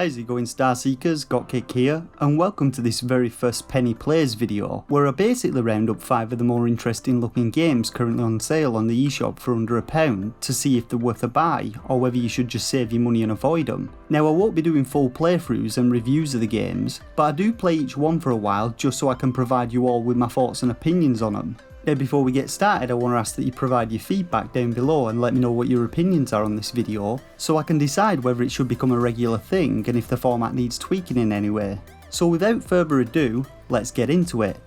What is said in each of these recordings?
How's it going, Starseekers? GotKick here, and welcome to this very first Penny Plays video, where I basically round up 5 of the more interesting looking games currently on sale on the eShop for under £1 to see if they're worth a buy, or whether you should just save your money and avoid them. Now I won't be doing full playthroughs and reviews of the games, but I do play each one for a while just so I can provide you all with my thoughts and opinions on them. Now before we get started, I want to ask that you provide your feedback down below and let me know what your opinions are on this video, so I can decide whether it should become a regular thing and if the format needs tweaking in any way. So without further ado, let's get into it.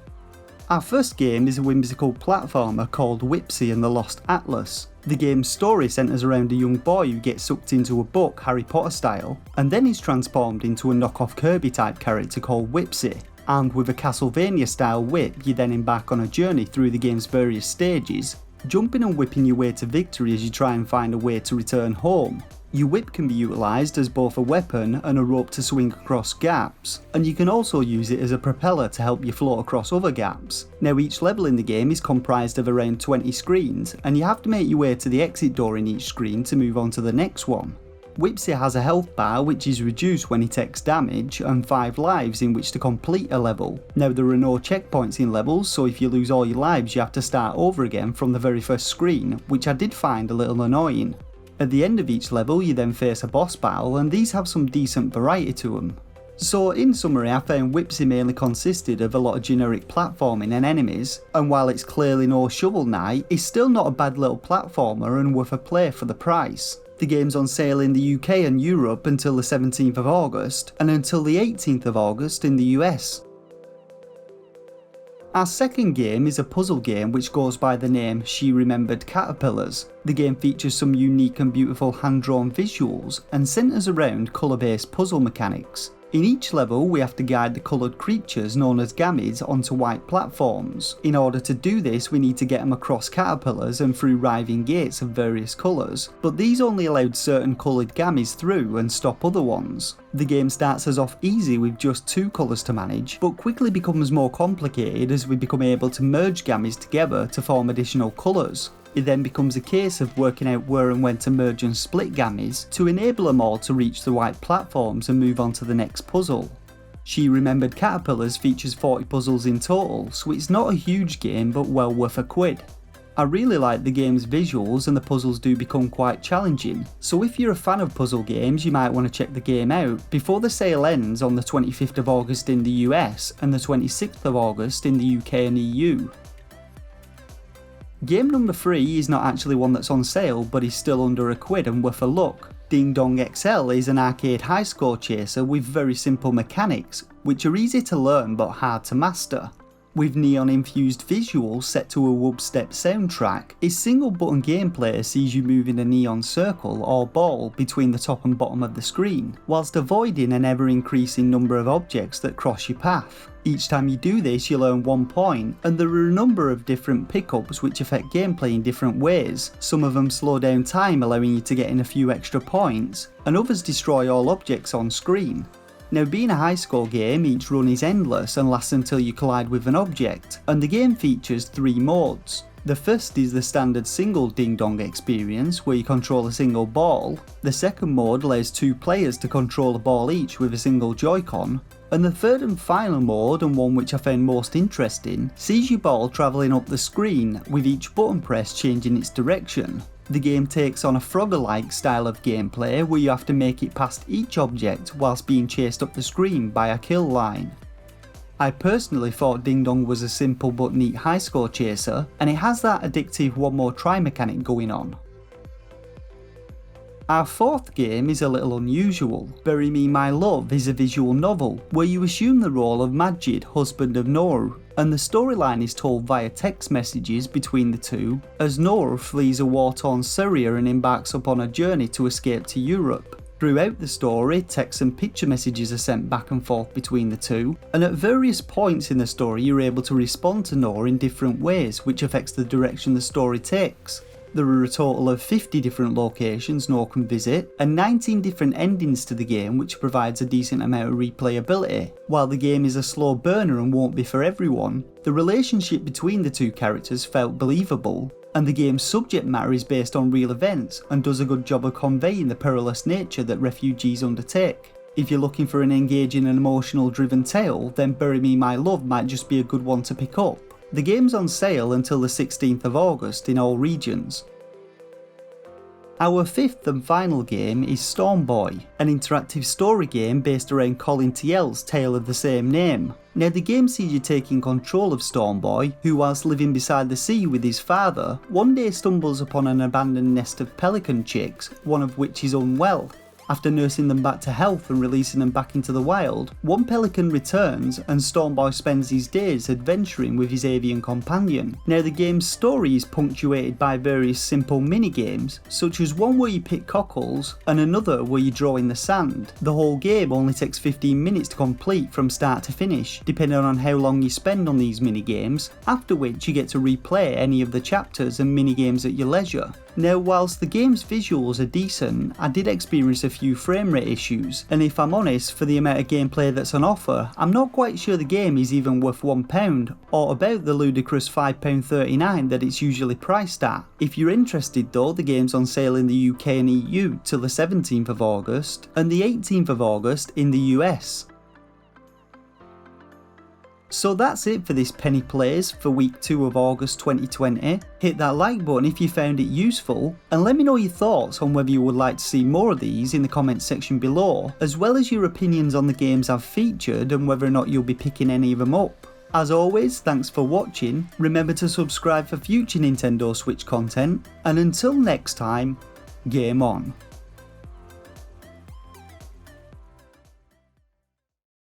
Our first game is a whimsical platformer called Whipsey and the Lost Atlas. The game's story centres around a young boy who gets sucked into a book, Harry Potter style, and then is transformed into a knockoff Kirby type character called Whipsey. Armed with a Castlevania style whip, you then embark on a journey through the game's various stages, jumping and whipping your way to victory as you try and find a way to return home. Your whip can be utilised as both a weapon and a rope to swing across gaps, and you can also use it as a propeller to help you float across other gaps. Now each level in the game is comprised of around 20 screens, and you have to make your way to the exit door in each screen to move on to the next one. Whipsy has a health bar which is reduced when he takes damage, and 5 lives in which to complete a level. Now there are no checkpoints in levels, so if you lose all your lives you have to start over again from the very first screen, which I did find a little annoying. At the end of each level you then face a boss battle, and these have some decent variety to them. So in summary, I found Whipsy mainly consisted of a lot of generic platforming and enemies, and while it's clearly no Shovel Knight, it's still not a bad little platformer and worth a play for the price. The game's on sale in the UK and Europe until the 17th of August, and until the 18th of August in the US. Our second game is a puzzle game which goes by the name Remembered Catapillars. The game features some unique and beautiful hand-drawn visuals and centres around colour-based puzzle mechanics. In each level we have to guide the coloured creatures known as gammids onto white platforms. In order to do this we need to get them across caterpillars and through writhing gates of various colours, but these only allowed certain coloured gammids through and stop other ones. The game starts us off easy with just 2 colours to manage, but quickly becomes more complicated as we become able to merge gammids together to form additional colours. It then becomes a case of working out where and when to merge and split gammids to enable them all to reach the white platforms and move on to the next puzzle. Remembered Catapillars features 40 puzzles in total, so it's not a huge game but well worth £1. I really like the game's visuals and the puzzles do become quite challenging, so if you're a fan of puzzle games you might want to check the game out before the sale ends on the 25th of August in the US and the 26th of August in the UK and EU. Game number 3 is not actually one that's on sale but is still under £1 and worth a look. Ding Dong XL is an arcade high score chaser with very simple mechanics, which are easy to learn but hard to master. With neon infused visuals set to a wubstep soundtrack, its single button gameplay sees you move in a neon circle or ball between the top and bottom of the screen, whilst avoiding an ever increasing number of objects that cross your path. Each time you do this you'll earn 1 point, and there are a number of different pickups which affect gameplay in different ways. Some of them slow down time, allowing you to get in a few extra points, and others destroy all objects on screen. Now being a high score game, each run is endless and lasts until you collide with an object, and the game features 3 modes. The first is the standard single Ding Dong experience where you control a single ball. The second mode allows 2 players to control a ball each with a single Joy-Con. And the third and final mode, and one which I found most interesting, sees your ball travelling up the screen with each button press changing its direction. The game takes on a Frogger-like style of gameplay where you have to make it past each object whilst being chased up the screen by a kill line. I personally thought Ding Dong was a simple but neat high score chaser, and it has that addictive one more try mechanic going on. Our fourth game is a little unusual. Bury Me My Love is a visual novel where you assume the role of Majid, husband of Noor, and the storyline is told via text messages between the two as Noor flees a war-torn Syria and embarks upon a journey to escape to Europe. Throughout the story, text and picture messages are sent back and forth between the two, and at various points in the story you're able to respond to Noor in different ways, which affects the direction the story takes. There are a total of 50 different locations Noor can visit, and 19 different endings to the game, which provides a decent amount of replayability. While the game is a slow burner and won't be for everyone, the relationship between the 2 characters felt believable, and the game's subject matter is based on real events and does a good job of conveying the perilous nature that refugees undertake. If you're looking for an engaging and emotional driven tale, then Bury Me My Love might just be a good one to pick up. The game's on sale until the 16th of August in all regions. Our fifth and final game is Stormboy, an interactive story game based around Colin Tiel's tale of the same name. Now the game sees you taking control of Stormboy, who whilst living beside the sea with his father, one day stumbles upon an abandoned nest of pelican chicks, one of which is unwell. After nursing them back to health and releasing them back into the wild, one pelican returns and Stormboy spends his days adventuring with his avian companion. Now the game's story is punctuated by various simple mini-games, such as one where you pick cockles and another where you draw in the sand. The whole game only takes 15 minutes to complete from start to finish, depending on how long you spend on these mini-games, after which you get to replay any of the chapters and mini-games at your leisure. Now whilst the game's visuals are decent, I did experience a few frame rate issues, and if I'm honest, for the amount of gameplay that's on offer, I'm not quite sure the game is even worth £1 or about the ludicrous £5.39 that it's usually priced at. If you're interested though, the game's on sale in the UK and EU till the 17th of August and the 18th of August in the US. So that's it for this Penny Plays for week 2 of August 2020. Hit that like button if you found it useful, and let me know your thoughts on whether you would like to see more of these in the comments section below, as well as your opinions on the games I've featured and whether or not you'll be picking any of them up. As always, thanks for watching, remember to subscribe for future Nintendo Switch content, and until next time, game on.